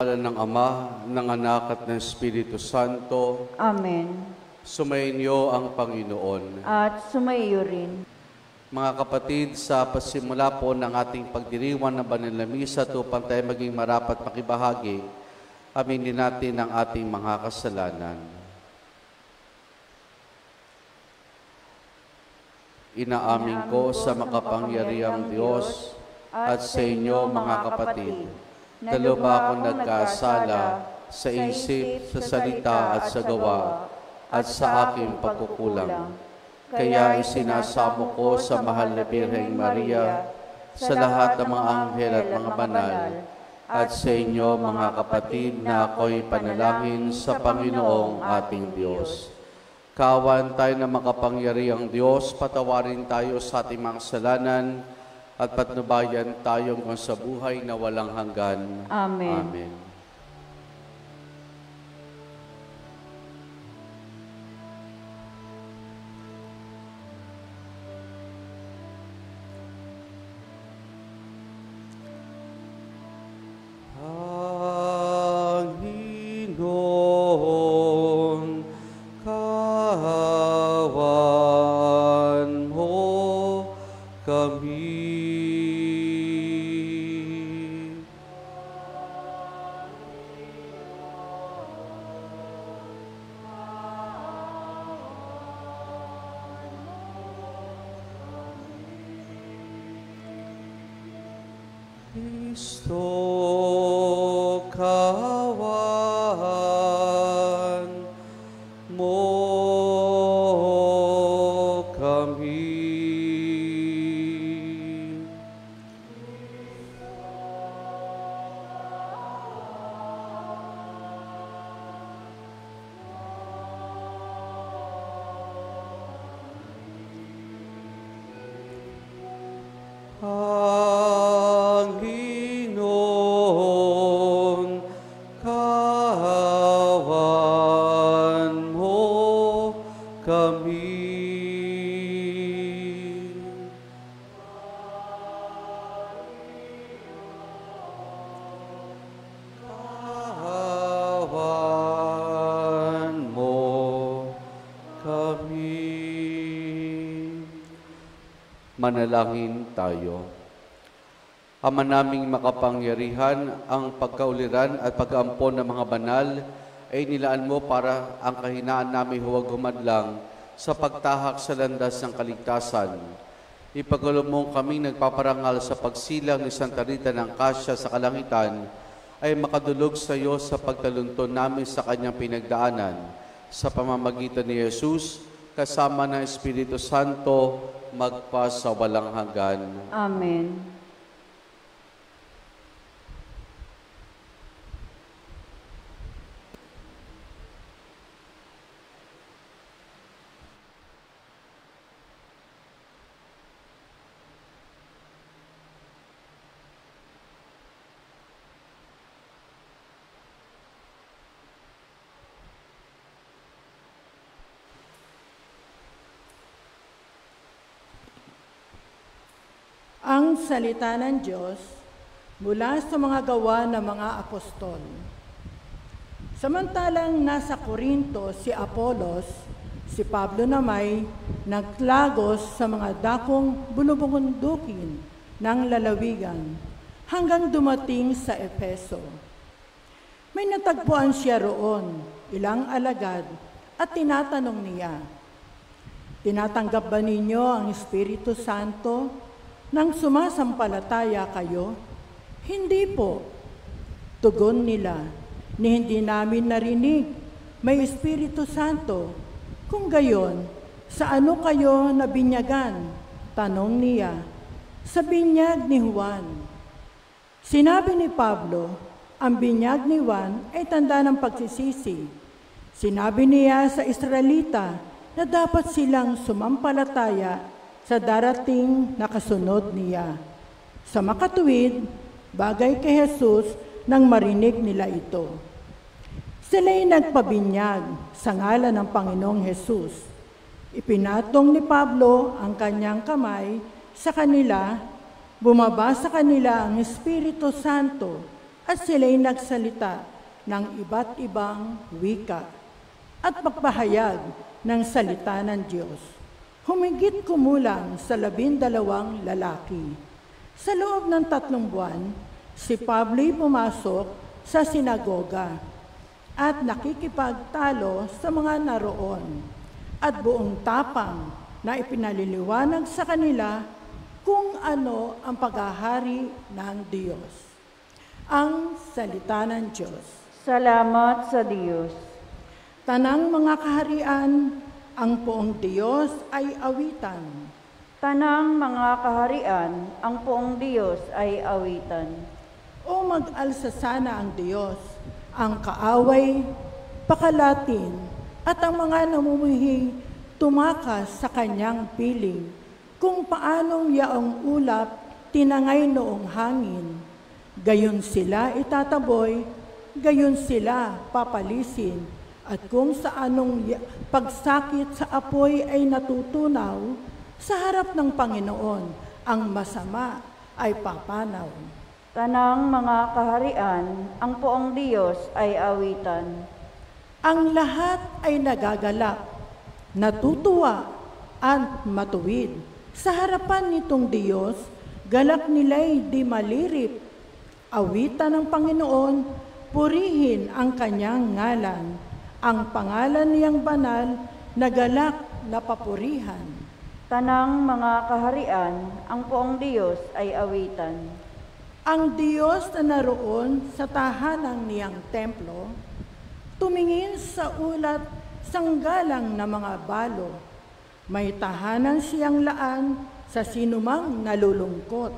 Sa ng Ama, ng Anak at ng Espiritu Santo. Amen. Sumainyo ang Panginoon. At sumaiyo rin. Mga kapatid, sa pasimula po ng ating pagdiriwang ng banal na misa upang tayo maging marapat makibahagi, aminin natin ang ating mga kasalanan. Inaamin ko sa makapangyarihang Diyos at sa inyo mga kapatid, na lubha akong nagkasala sa isip, sa salita at sa gawa, at sa aking pagkukulang. Kaya isinasamo ko sa mahal na Birheng Maria, sa lahat ng mga anghel at mga banal, at sa inyo mga kapatid na ako'y panalangin sa Panginoong ating Diyos. Kawan tayo na makapangyarihang Diyos, patawarin tayo sa ating mga kasalanan, at patnubayan tayong sa buhay na walang hanggan. Amen. Amen. Panginoon, kawan mo kami. Kristo, kawan mo kami. Panginoon, kawan mo kami. Kawan mo kami. Manalangin tayo. Ama naming makapangyarihan, ang pagkauliran at pag-aampon ng mga banal ay nilaan mo para ang kahinaan namin huwag humadlang sa pagtahak sa landas ng kaligtasan. Ipagkaloob mong kaming nagpaparangal sa pagsilang ni Santa Rita ng Cassia sa kalangitan ay makadulog sa iyo sa pagtalunton namin sa kanyang pinagdaanan sa pamamagitan ni Jesus kasama ng Espiritu Santo magpa sa walang hanggan. Amen. Ang salita ng Diyos mula sa mga gawa ng mga apostol. Samantalang nasa Corinto si Apolos, si Pablo namay naglagos sa mga dakong bulubundukin ng lalawigan hanggang dumating sa Efeso. May natagpuan siya roon, ilang alagad, at tinatanong niya, "Tinatanggap ba ninyo ang Espiritu Santo nang sumasampalataya kayo?" "Hindi po." Tugon nila, "Ni hindi namin narinig may Espiritu Santo. Kung gayon, sa ano kayo nabinyagan?" Tanong niya, "Sa binyag ni Juan." Sinabi ni Pablo, ang binyag ni Juan ay tanda ng pagsisisi. Sinabi niya sa Israelita na dapat silang sumampalataya sa darating na kasunod niya. Sa makatuwid, bagay kay Jesus nang marinig nila ito. Sila'y nagpabinyag sa ngalan ng Panginoong Jesus. Ipinatong ni Pablo ang kanyang kamay sa kanila, bumaba sa kanila ang Espiritu Santo at sila'y nagsalita ng iba't ibang wika at pagpahayag ng salita ng Diyos. Humigit kumulang sa 12 lalaki. Sa loob ng 3 buwan, si Pablo'y pumasok sa sinagoga at nakikipagtalo sa mga naroon at buong tapang na ipinaliliwanag sa kanila kung ano ang paghahari ng Diyos. Ang salita ng Diyos. Salamat sa Diyos. Tanang mga kaharian, ang poong Diyos ay awitan. Tanang mga kaharian, ang poong Diyos ay awitan. O mag-alsa sana ang Diyos, ang kaaway, pakalatin, at ang mga namumuhing tumakas sa kanyang piling, kung paanong yaong ulap tinangay noong hangin. Gayon sila itataboy, gayon sila papalisin, at kung sa anong pagsakit sa apoy ay natutunaw, sa harap ng Panginoon, ang masama ay papanaw. Tanang mga kaharian, ang poong Diyos ay awitan. Ang lahat ay nagagalak, natutuwa at matuwid. Sa harapan nitong Diyos, galak nila'y di malirip. Awitan ng Panginoon, purihin ang kanyang ngalan. Ang pangalan niyang banal na galak na papurihan. Tanang mga kaharian, ang poong Diyos ay awitan. Ang Diyos na naroon sa tahanang niyang templo, tumingin sa ulat sanggalang na mga balo. May tahanan siyang laan sa sinumang nalulungkot.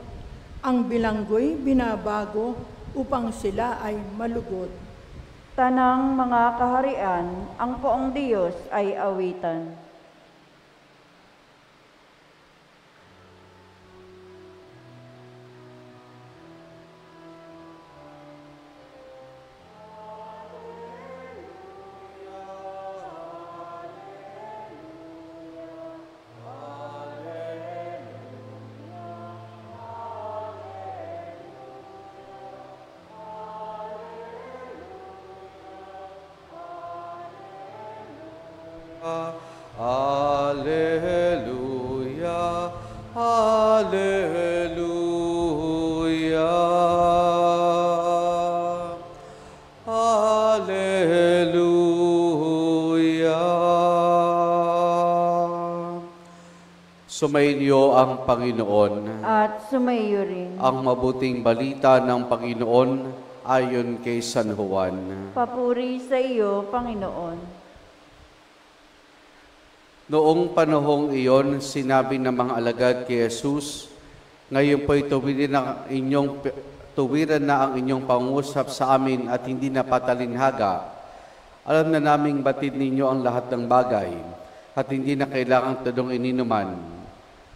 Ang bilanggo'y binabago upang sila ay malugod. Tanang mga kaharian, ang poong Diyos ay awitan. Alleluia, Alleluia, Alleluia. Sumainyo ang Panginoon. At sumaiyo rin. Ang mabuting balita ng Panginoon ayon kay San Juan. Papuri sa iyo, Panginoon. Noong panahong iyon, sinabi ng mga alagad kay Jesus, ngayon po'y tuwiran na ang inyong pangusap sa amin at hindi na patalinhaga. Alam na naming batid ninyo ang lahat ng bagay at hindi na kailangang tanong ininuman.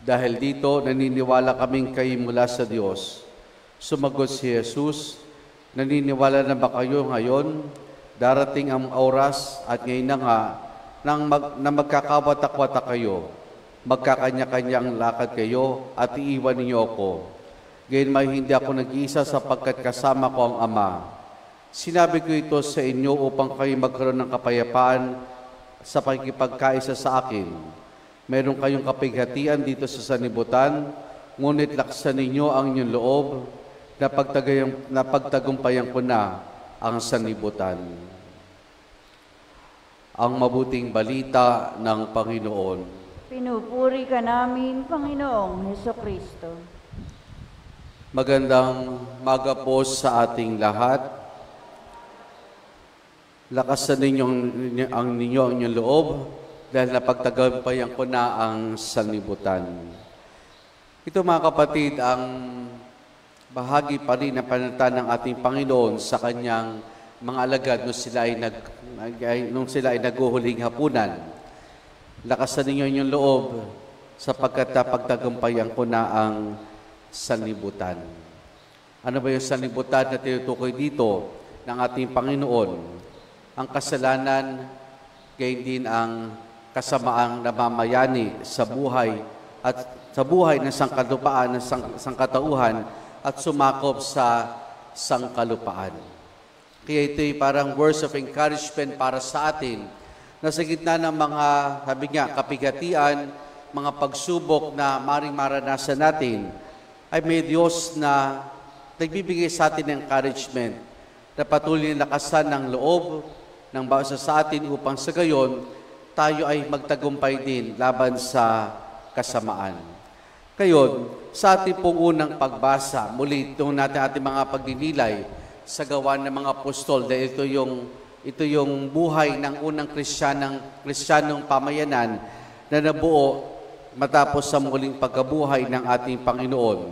Dahil dito, naniniwala kaming kayo mula sa Diyos. Sumagot si Jesus, naniniwala na ba kayo ngayon? Darating ang oras at ngayon na nga, na magkakawatak-watak kayo, magkakanya-kanya ang lakad kayo at iiwan ninyo ako. Gayon may hindi ako nag-iisa sapagkat kasama ko ang Ama. Sinabi ko ito sa inyo upang kayo magkaroon ng kapayapaan sa pakikipagkaisa sa akin. Meron kayong kapighatian dito sa sanlibutan, ngunit laksan ninyo ang inyong loob na pagtagumpayan ko na ang sanlibutan. Ang mabuting balita ng Panginoon. Pinupuri ka namin, Panginoong Hesukristo. Magandang maga po sa ating lahat. Lakasan ang inyong loob dahil napagtagumpayan ko na ang sanlibutan. Ito mga kapatid, ang bahagi pa rin ng panalita ng ating Panginoon sa kanyang mga alagad nung sila ay naghuhuling hapunan. Lakasan ninyo inyong loob sapagkat napagtagumpayan ko na ang sanlibutan. Ano ba yung sanlibutan na tinutukoy dito ng ating Panginoon? Ang kasalanan, gayon din ang kasamaang namamayani sa buhay ng sangkatauhan at sumakop sa sangkalupaan. Kaya ito'y parang words of encouragement para sa atin na sa gitna ng mga, sabi nga, kapigatian, mga pagsubok na maring maranasan natin, ay may Diyos na nagbibigay sa atin ng encouragement na patuloy na lakasan ng loob ng bawat isa sa atin upang sa gayon, tayo ay magtagumpay din laban sa kasamaan. Ngayon, sa ating pong unang pagbasa, muli itong natin ating mga pagdinilay sa gawa ng mga apostol, dahil ito yung buhay ng unang Kristiyanong pamayanan na nabuo matapos sa muling pagkabuhay ng ating Panginoon.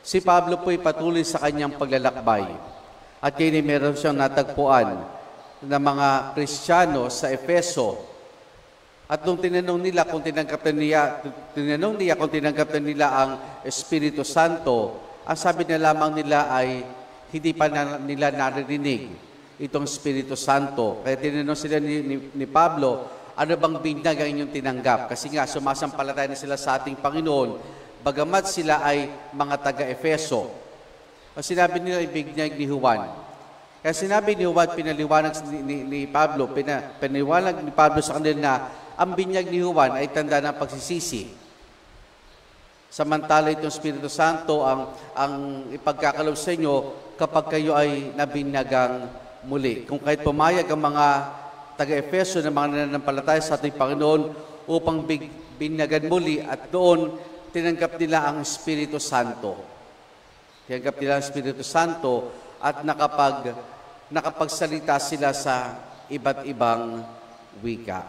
Si Pablo po'y patuloy sa kanyang paglalakbay at yun ay meron siyang natagpuan na mga Kristiyano sa Efeso. At nung tinanong niya kung tinanggap na nila ang Espiritu Santo, ang sabi na lamang nila ay hindi pa nila naririnig itong Espiritu Santo. Kaya tinanong sila ni Pablo, ano bang binyag ang inyong tinanggap? Kasi nga, sumasampalataya na sila sa ating Panginoon, bagamat sila ay mga taga-Efeso. Ang sinabi nila ay binyag ni Juan. Kaya sinabi ni Juan, pinaliwanag ni Pablo, pinaliwanag ni Pablo sa kanila na ang binyag ni Juan ay tanda ng pagsisisi. Samantala itong Espiritu Santo ang ipagkakalob sa inyo kapag kayo ay nabinyagang muli. Kung kahit pumayag ang mga taga-Efeso na mga nananampalataya sa ating Panginoon upang binyagan muli at doon tinanggap nila ang Espiritu Santo. Tinanggap nila ang Espiritu Santo at nakapagsalita sila sa iba't ibang wika.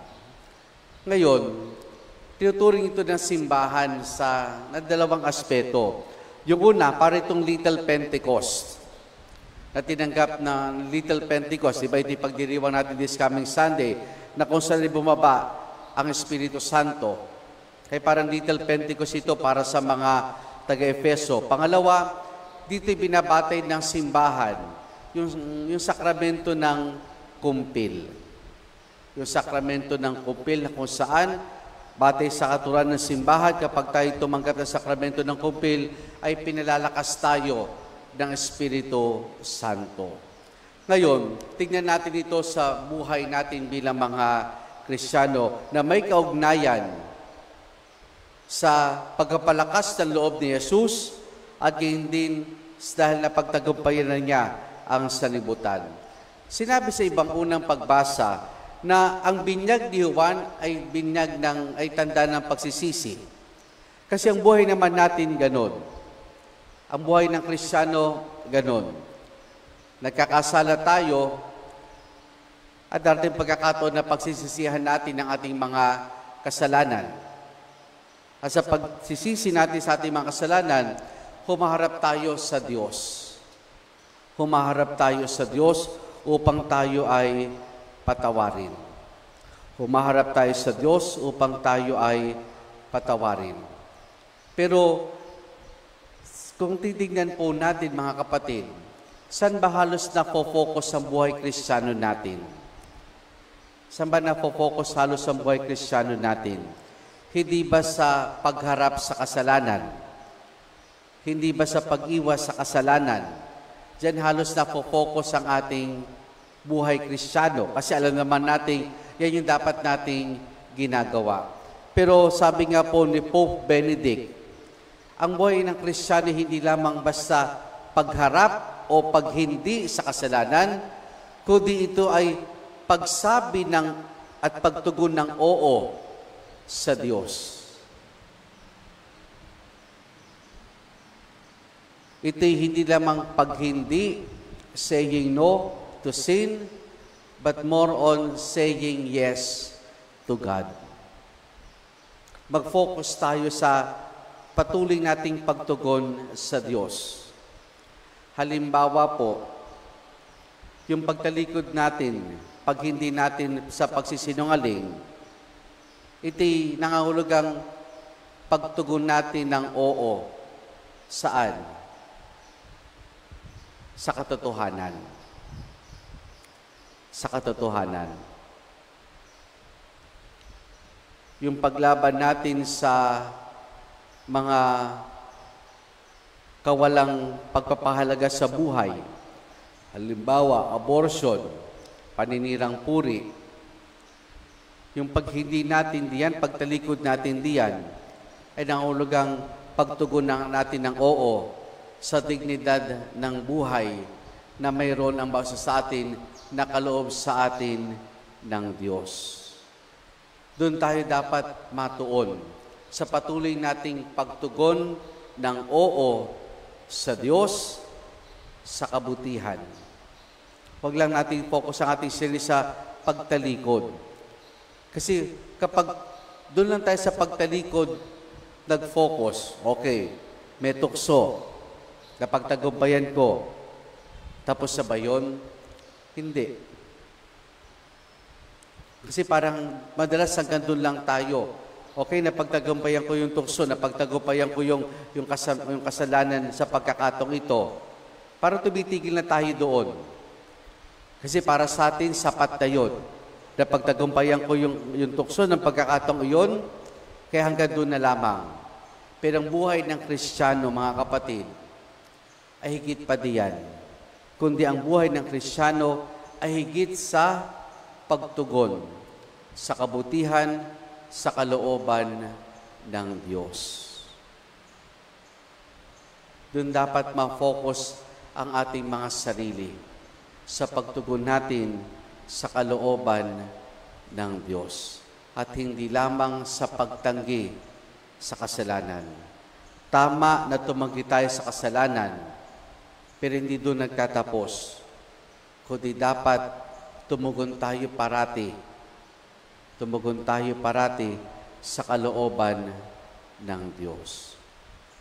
Ngayon, tinuturing ito ng simbahan sa dalawang aspeto. Yung una, para itong Little Pentecost na tinanggap ng Little Pentecost, iba ito pagdiriwang natin this coming Sunday, na kung saan bumaba ang Espiritu Santo. Kaya parang Little Pentecost ito para sa mga taga-Efeso. Pangalawa, dito binabatay ng simbahan yung sakramento ng kumpil. Yung sakramento ng kumpil na kung saan batay sa katuruan ng simbahan, kapag tayo tumanggap ng sakramento ng kumpil, ay pinalalakas tayo ng Espiritu Santo. Ngayon, tingnan natin ito sa buhay natin bilang mga Kristiyano na may kaugnayan sa pagpapalakas ng loob ni Jesus at yun din dahil napagtagumpayan na niya ang sanlibutan. Sinabi sa ibang unang pagbasa na ang binyag ni Juan ay ay tanda ng pagsisisi. Kasi ang buhay naman natin ganon. Ang buhay ng Kristiyano ganon. Nagkakasala tayo at darating pagkakataon na pagsisisihan natin ang ating mga kasalanan. At sa pagsisisi natin sa ating mga kasalanan, humaharap tayo sa Diyos. Humaharap tayo sa Diyos upang tayo ay patawarin. Humaharap tayo sa Diyos upang tayo ay patawarin. Pero kung titignan po natin mga kapatid, saan ba halos na-focus ang buhay Kristiyano natin? Saan ba na-focus halos ang buhay Kristiyano natin? Hindi ba sa pagharap sa kasalanan? Hindi ba sa pag-iwas sa kasalanan? Diyan halos na-focus ang ating buhay Kristiyano. Kasi alam naman natin, yan yung dapat nating ginagawa. Pero sabi nga po ni Pope Benedict, ang buhay ng Kristiyano hindi lamang basta pagharap o paghindi sa kasalanan, kundi ito ay pagsabi at pagtugon ng oo sa Diyos. Ito'y hindi lamang paghindi, saying no to sin, but more on saying yes to God. Mag-focus tayo sa patuloy nating pagtugon sa Diyos. Halimbawa po, yung pagtalikod natin, pag hindi natin sa pagsisinungaling, ito'y nangangahulugang pagtugon natin ng oo. Saan? Sa katotohanan. Sa katotohanan. Yung paglaban natin sa mga kawalang pagpapahalaga sa buhay, Halimbawa, abortion, paninirang puri. Yung pag hindi natin diyan, pagtalikod natin diyan, ay nangulugang pagtugon natin ng oo sa dignidad ng buhay na mayroon ang bawat sa atin na kaloob sa atin ng Diyos. Doon tayo dapat matuon sa patuloy nating pagtugon ng oo sa Diyos, sa kabutihan. Huwag lang natin focus ang ating sarili sa pagtalikod. Kasi kapag doon lang tayo sa pagtalikod, nag-focus, okay, may tukso, kapag tagumpayan ko, tapos sa bayon, hindi. Kasi parang madalas hanggang doon lang tayo. Okay, napagtagumpayan ko yung tukso, napagtagumpayan ko yung kasalanan sa pagkakataong ito. Parang tumitigil na tayo doon. Kasi para sa atin, sapat na yun. Napagtagumpayan ko yung tukso ng pagkakataong iyon, kaya hanggang doon na lamang. Pero ang buhay ng Kristiyano, mga kapatid, ay higit pa diyan. Kundi ang buhay ng Kristiyano ay higit sa pagtugon, sa kabutihan, sa kalooban ng Diyos. Doon dapat ma-focus ang ating mga sarili sa pagtugon natin sa kalooban ng Diyos at hindi lamang sa pagtanggi sa kasalanan. Tama na tumanggi tayo sa kasalanan, pero hindi doon nagtatapos. Kundi dapat tumugon tayo parati. Tumugon tayo parati sa kalooban ng Diyos.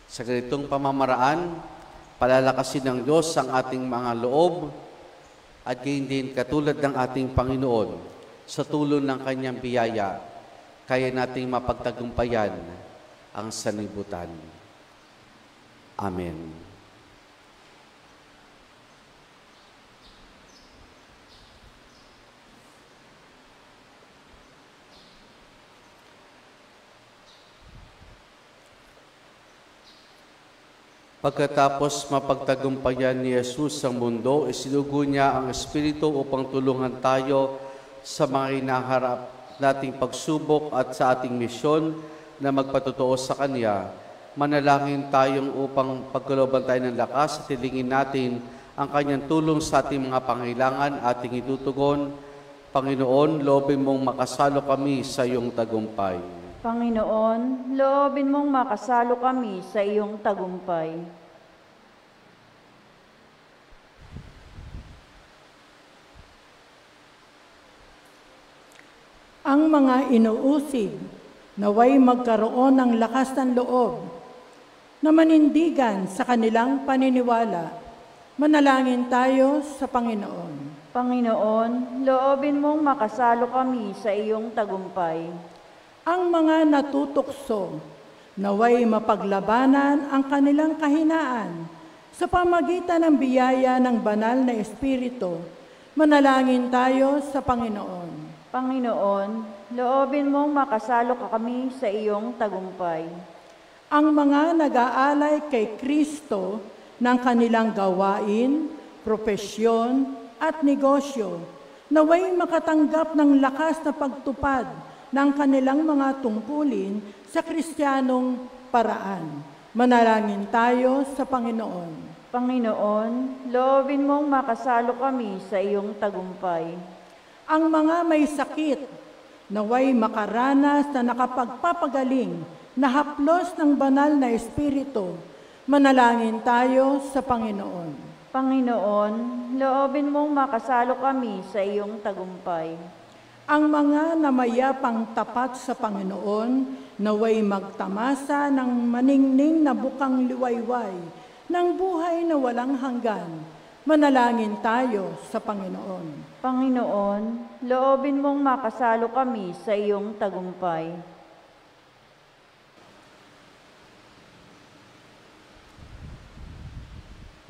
Sa ganitong pamamaraan, palalakasin ng Diyos ang ating mga loob at gayon din katulad ng ating Panginoon sa tulong ng Kanyang biyaya, kaya nating mapagtagumpayan ang sanlibutan. Amen. Pagkatapos mapagtagumpayan ni Jesus ang mundo, isinugo niya ang Espiritu upang tulungan tayo sa mga hinaharap nating pagsubok at sa ating misyon na magpatotoo sa Kanya. Manalangin tayong upang pagkalooban tayo ng lakas at hilingin natin ang Kanyang tulong sa ating mga pangailangan ating itutugon. Panginoon, loobin mong makasalo kami sa iyong tagumpay. Panginoon, loobin mong makasalo kami sa iyong tagumpay. Ang mga inuusig, naway magkaroon ng lakas ng loob na manindigan sa kanilang paniniwala. Manalangin tayo sa Panginoon. Panginoon, loobin mong makasalo kami sa iyong tagumpay. Ang mga natutokso, naway mapaglabanan ang kanilang kahinaan sa pamagitan ng biyaya ng banal na Espiritu. Manalangin tayo sa Panginoon. Panginoon, loobin mong makasalo kami sa iyong tagumpay. Ang mga nag-aalay kay Kristo ng kanilang gawain, propesyon at negosyo, naway makatanggap ng lakas na pagtupad ng kanilang mga tungkulin sa Kristiyanong paraan. Manalangin tayo sa Panginoon. Panginoon, loobin mong makasalo kami sa iyong tagumpay. Ang mga may sakit, naway makaranas na nakapagpapagaling na haplos ng banal na Espiritu. Manalangin tayo sa Panginoon. Panginoon, loobin mong makasalo kami sa iyong tagumpay. Ang mga namayapang tapat sa Panginoon, naway magtamasa ng maningning na bukang liwayway, ng buhay na walang hanggan. Manalangin tayo sa Panginoon. Panginoon, loobin mong makasalo kami sa iyong tagumpay.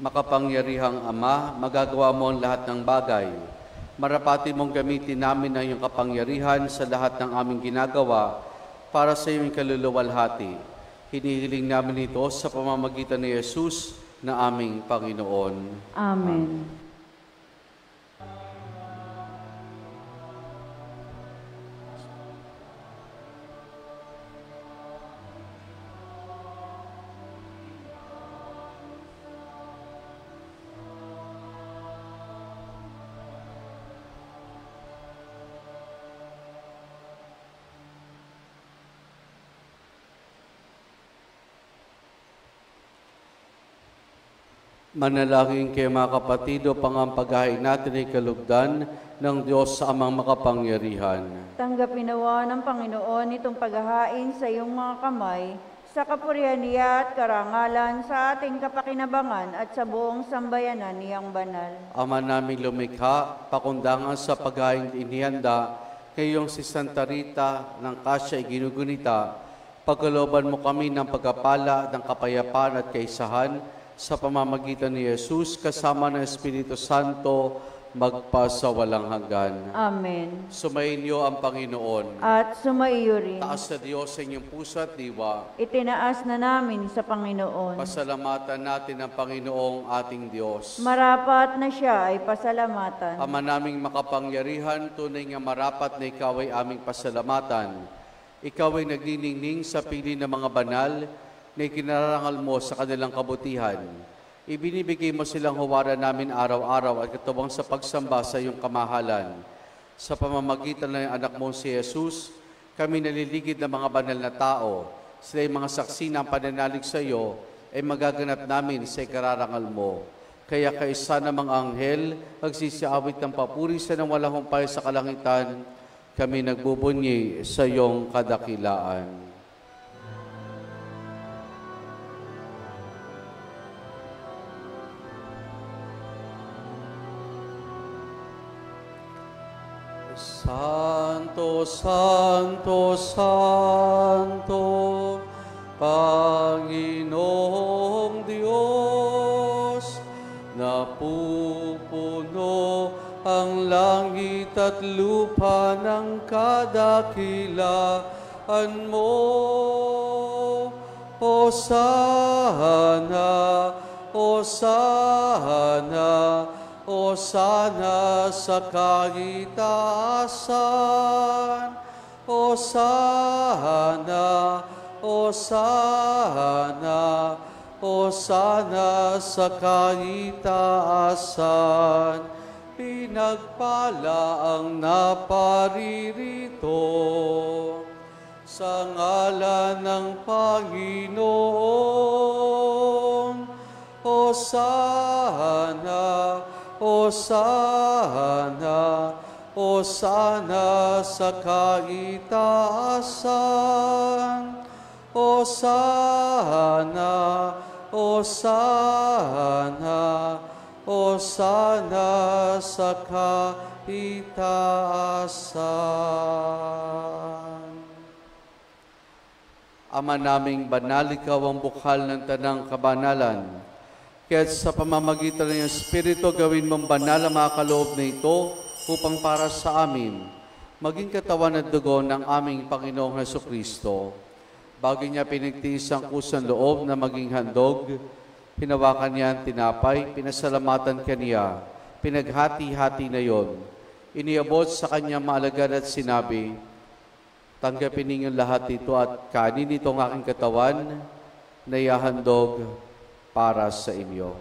Makapangyarihang Ama, magagawa mo ang lahat ng bagay. Marapati mong gamitin namin ang iyong kapangyarihan sa lahat ng aming ginagawa para sa iyong kaluluwalhati. Hinihiling namin ito sa pamamagitan ni Jesus na aming Panginoon. Amen. Manalangin kayo mga kapatid upang ang paghahain natin ay kalugdan ng Diyos sa amang makapangyarihan. Tanggapin nawa ng Panginoon itong paghahain sa iyong mga kamay, sa kapurihan niya at karangalan sa ating kapakinabangan at sa buong sambayanan niyang banal. Ama naming lumikha, pakundangan sa paghahain inihanda, ngayong si Santa Rita ng Kasya ay ginugunita, pagkalooban mo kami ng pagkapala, ng kapayapaan at kaisahan, sa pamamagitan ni Jesus, kasama ng Espiritu Santo, magpasawalang hanggan. Amen. Sumainyo ang Panginoon. At sumaiyo rin. Taas sa Diyos sa inyong puso at diwa. Itinaas na namin sa Panginoon. Pasalamatan natin ang Panginoong ating Diyos. Marapat na siya ay pasalamatan. Ama naming makapangyarihan, tunay nga marapat na ikaw ay aming pasalamatan. Ikaw ay nagniningning sa pili ng mga banal na ikinarangal mo sa kanilang kabutihan. Ibinibigay mo silang huwara namin araw-araw at katuwang sa pagsamba sa iyong kamahalan. Sa pamamagitan ng anak mo si Jesus, kami naliligid ng mga banal na tao. Sila ay mga saksi ng pananalig sa iyo ay magaganap namin sa ikararangal mo. Kaya kaisa ng mga anghel, magsisiawit ng papuri sa nang walang humpay sa kalangitan, kami nagbubunyi sa iyong kadakilaan. Santo, Santo, Santo, Panginoong Diyos, napupuno ang langit at lupa ng kadakilaan mo. Hosana, Hosana, Hosana sa kaitaasan. Hosana, Hosana, Hosana sa kaitaasan. Pinagpala ang naparirito sa ngalan ng Panginoon. Hosana, Hosana, Hosana sa kaitaasan. Hosana, Hosana, Hosana sa kaitaasan. Ama naming banal, ikaw ang bukal ng tanang kabanalan. Kaya sa pamamagitan ng Espiritu, gawin mong banal ang mga kaloob na ito upang para sa amin, maging katawan at dugo ng aming Panginoong Hesukristo. Bago niya pinagtiis ang kusang loob na maging handog, hinawakan niya ang tinapay, pinasalamatan kaniya, pinaghati-hati na yon. Iniabot sa kanyang maalagad at sinabi, tanggapin ninyong lahat ito at kanin itong aking katawan na ihahandog para sa inyo.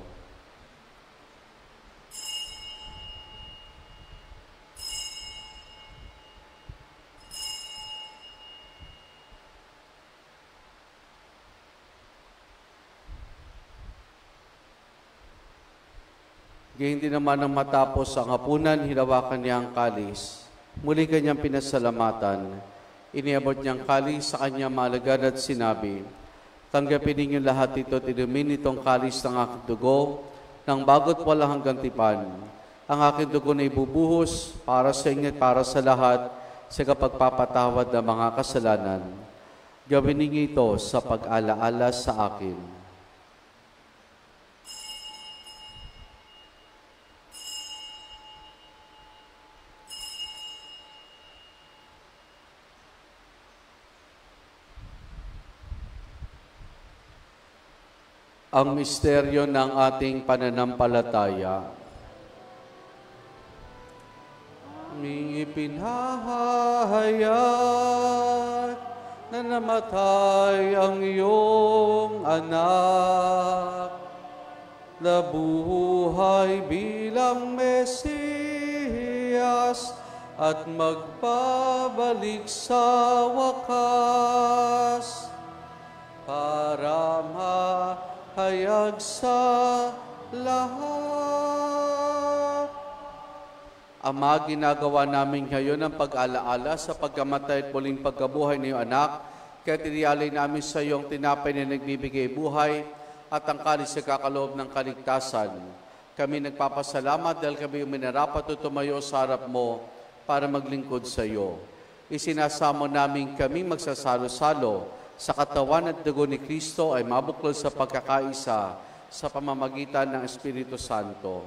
Gayun din naman nang matapos ang hapunan, hinawakan niya ang kalis. Muli kanyang pinasalamatan. Iniabot niyang kalis sa kanyang maalagad at sinabi, tanggapin ninyo lahat ito at inumin itong kalis ng aking dugo, ng bago't walang hanggang tipan. Ang aking dugo na ibubuhos para sa inyo at para sa lahat sa kapagpapatawad ng mga kasalanan. Gawin ninyo ito sa pag-alaala sa akin. Ang misteryo ng ating pananampalataya. Aming ipinahayag na namatay ang iyong anak, nabuhay bilang Mesiyas at magbabalik sa wakas para hayag sa lahat. Ama, ginagawa namin ngayon ang pag-alaala sa pagkamatay at muling pagkabuhay ng iyong anak, kaya tiniyalay namin sa iyong tinapay na nagbibigay buhay at ang kalis sa kakaloob ng kaligtasan. Kami nagpapasalamat dahil kami minarapat o tumayo sa harap mo para maglingkod sa iyo. Isinasamo namin kami magsasalo-salo sa katawan at dugo ni Kristo ay mabuklod sa pagkakaisa sa pamamagitan ng Espiritu Santo.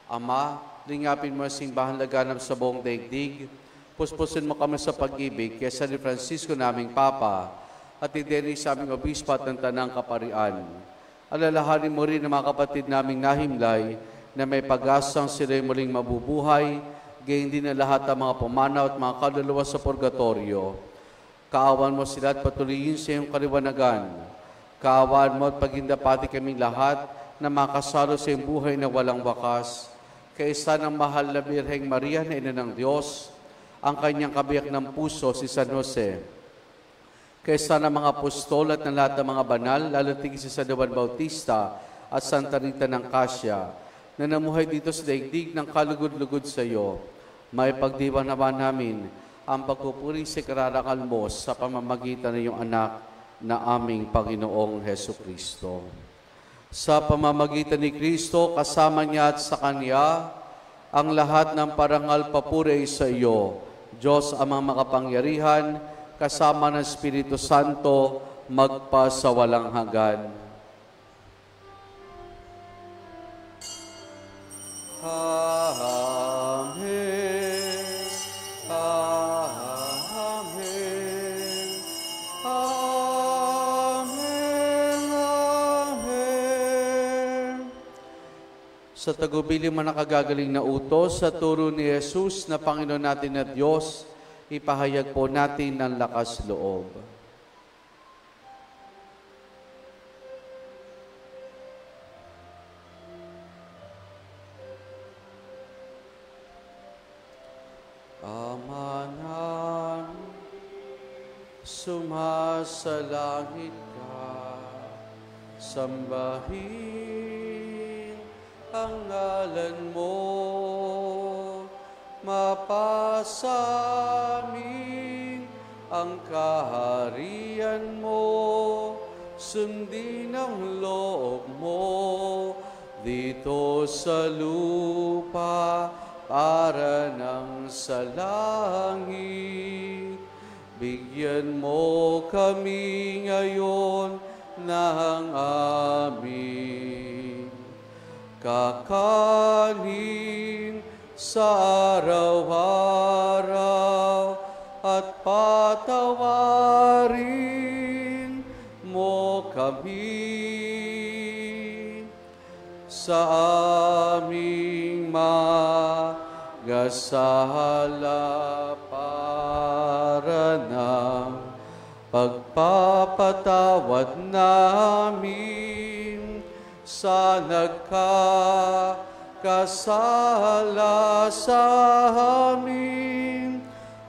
Ama, lingapin mo ang simbahan laganap sa buong daigdig. Puspusin mo kami sa pag-ibig kay San Francisco naming Papa at ideni sa aming obispo at ng Tanang Kaparian. Alalahanin mo rin ang mga kapatid naming nahimlay na may pag-asang sila'y muling mabubuhay, gayon din na lahat ng mga pumanaw at mga kaluluwa sa purgatorio. Kaawan mo sila at patuloyin sa iyong kaliwanagan. Kaawan mo at pagindapati kaming lahat na makasalo sa iyong buhay na walang wakas. Kaisa ng mahal na Birheng Maria na Ina ng Diyos, ang kanyang kabiyak ng puso si San Jose. Kaisa ng mga apostol at ng lahat ng mga banal, lalo tigil si San Juan Bautista at Santa Rita ng Cassia, na namuhay dito sa daigdig ng kalugod-lugod sa iyo. May pagdiwang naman namin ang pagpupuri sa kararangal mo sa pamamagitan ng iyong anak na aming Panginoong Hesukristo. Sa pamamagitan ni Kristo, kasama niya at sa Kanya, ang lahat ng parangal papuri sa iyo, Diyos amang makapangyarihan, kasama ng Espiritu Santo, magpa sa walang hanggan. Amen. Amen. Amen. Amen. Sa tagubilin mo nakagagaling na utos, sa turo ni Jesus na Panginoon natin at Diyos, ipahayag po natin ng lakas loob. Amanan, sumasalangit ka, sambahin ang ngalan mo, mapasamin ang kaharian mo, sundin ang loob mo dito sa lupa para nang sa langit. Bigyan mo kami ngayon ng aming kakanin sa araw-araw at patawarin mo kami sa aming magasala para ng pagpapatawad namin sa nagkakasala sa amin,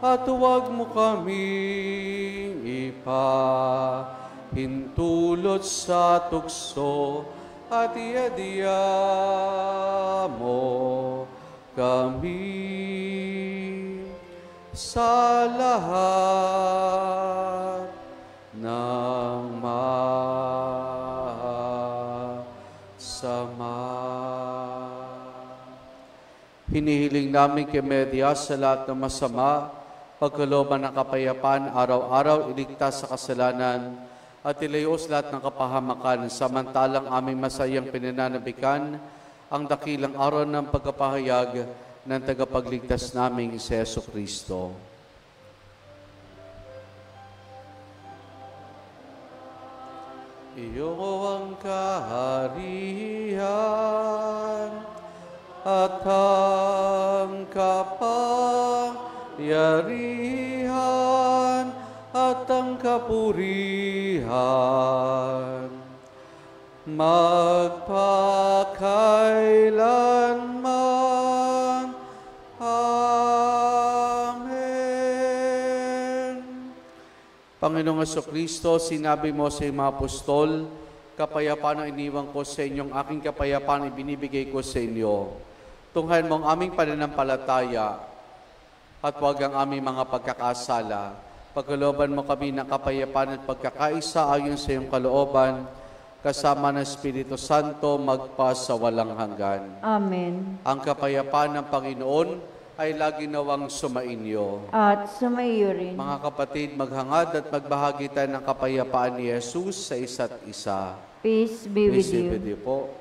at huwag mo kaming ipahintulot sa tukso, at iadya mo kami sa lahat ng masama. Hinihiling namin kay Media sa lahat ng masama, pagkalooban ng kapayapaan, araw-araw iligtas sa kasalanan, at ilayos lahat ng kapahamakan, samantalang aming masayang pinananabikan ang dakilang araw ng pagkapahayag ng tagapagligtas naming si Jesucristo. Iyo ang kaharian at ang kapangyarihan at ang kapurihan magpakailanman. Amen. Panginoong Jesucristo, sinabi mo sa mga apostol, kapayapaan ang iniwan ko sa inyong aking kapayapaan ibinibigay ko sa inyo. Tunghayan mo ang aming pananampalataya at huwag ang aming mga pagkakasala. Pagkalooban mo kami ng kapayapaan at pagkakaisa ayon sa iyong kalooban, kasama ng Espiritu Santo magpa sa walang hanggan. Amen. Ang kapayapaan ng Panginoon ay lagi nawang sumainyo. At sumaiyo rin. Mga kapatid, maghangad at magbahagi tayo ng kapayapaan ni Jesus sa isa't isa. Peace be with Peace be with you. you po.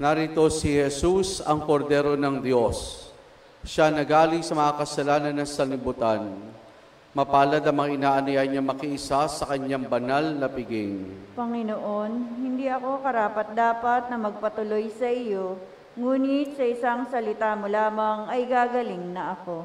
Narito si Jesus, ang kordero ng Diyos. Siya nagaling sa mga kasalanan ng sanlibutan. Mapalad ang mga inaanyayahan niya makiisa sa kanyang banal na piging. Panginoon, hindi ako karapat-dapat na magpatuloy sa iyo, ngunit sa isang salita mo lamang ay gagaling na ako.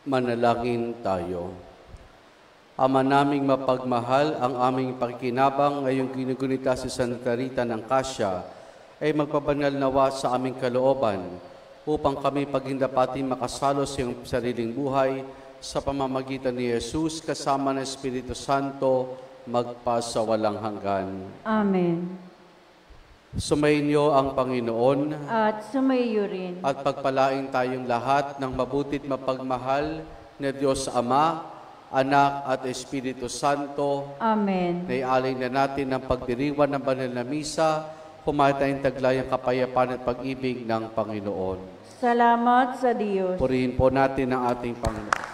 Manalangin tayo. Ama naming mapagmahal, ang aming pakikinabang ngayong ginugunita si Santa Rita ng Cassia ay magpabanal nawa sa aming kalooban upang kami pagindapating makasalo sa iyong sariling buhay sa pamamagitan ni Jesus kasama ng Espiritu Santo magpasawalang hanggan. Amen. Sumainyo ang Panginoon At sumayo rin. at pagpalain tayong lahat ng mabutit mapagmahal na Diyos Ama, Anak at Espiritu Santo. Amen. Naialay na natin ang pagdiriwan ng banal na misa, humatayang taglayang kapayapaan at pag-ibig ng Panginoon. Salamat sa Diyos. Purihin po natin ang ating Panginoon.